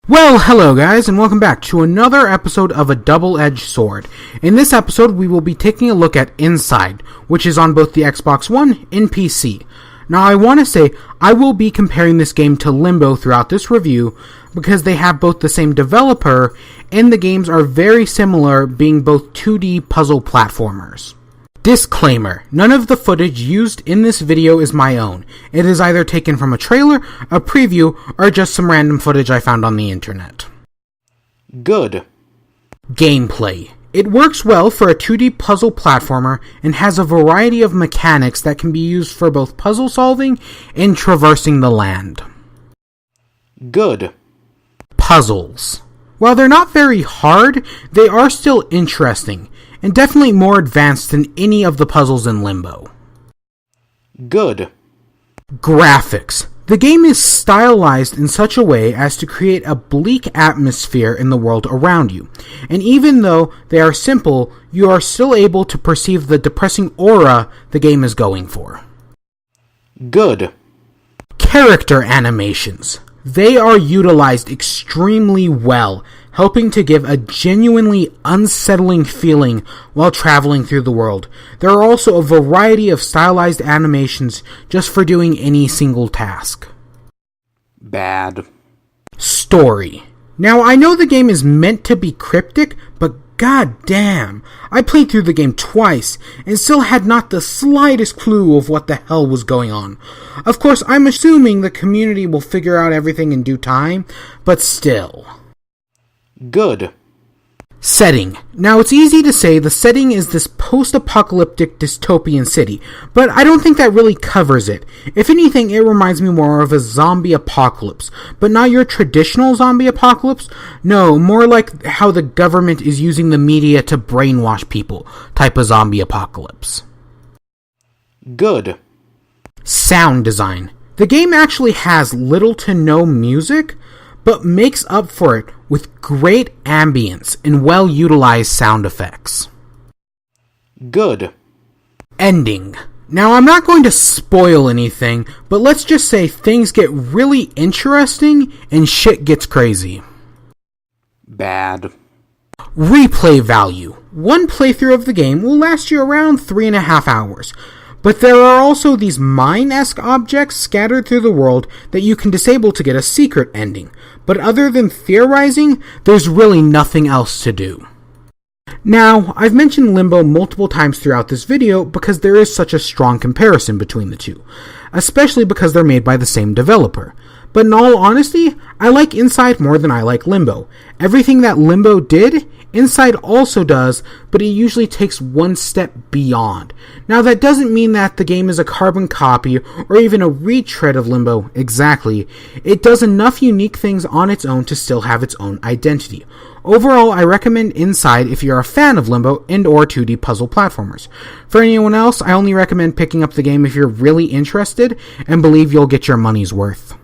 Well, hello guys, and welcome back to another episode of A Double-Edged Sword. In this episode, we will be taking a look at Inside, which is on both the Xbox One and PC. Now, I want to say, I will be comparing this game to Limbo throughout this review, because they have both the same developer, and the games are very similar, being both 2D puzzle platformers. Disclaimer, none of the footage used in this video is my own. It is either taken from a trailer, a preview, or just some random footage I found on the internet. Good. Gameplay. It works well for a 2D puzzle platformer and has a variety of mechanics that can be used for both puzzle solving and traversing the land. Good. Puzzles. While they're not very hard, they are still interesting, and definitely more advanced than any of the puzzles in Limbo. Good. Graphics. The game is stylized in such a way as to create a bleak atmosphere in the world around you, and even though they are simple, you are still able to perceive the depressing aura the game is going for. Good. Character animations. They are utilized extremely well, helping to give a genuinely unsettling feeling while traveling through the world. There are also a variety of stylized animations just for doing any single task. Bad. Story. Now, I know the game is meant to be cryptic, but goddamn, I played through the game twice and still had not the slightest clue of what the hell was going on. Of course, I'm assuming the community will figure out everything in due time, but still. Good. Setting. Now, it's easy to say the setting is this post-apocalyptic dystopian city, but I don't think that really covers it. If anything, it reminds me more of a zombie apocalypse, but not your traditional zombie apocalypse. No, more like how the government is using the media to brainwash people type of zombie apocalypse. Good. Sound design. The game actually has little to no music, but makes up for it with great ambience and well-utilized sound effects. Good. Ending. Now, I'm not going to spoil anything, but let's just say things get really interesting and shit gets crazy. Bad. Replay value. One playthrough of the game will last you around 3.5 hours. But there are also these mine-esque objects scattered through the world that you can disable to get a secret ending. But other than theorizing, there's really nothing else to do. Now, I've mentioned Limbo multiple times throughout this video because there is such a strong comparison between the two, especially because they're made by the same developer. But in all honesty, I like Inside more than I like Limbo. Everything that Limbo did, Inside also does, but it usually takes one step beyond. Now, that doesn't mean that the game is a carbon copy or even a retread of Limbo exactly. It does enough unique things on its own to still have its own identity. Overall, I recommend Inside if you're a fan of Limbo and or 2D puzzle platformers. For anyone else, I only recommend picking up the game if you're really interested and believe you'll get your money's worth.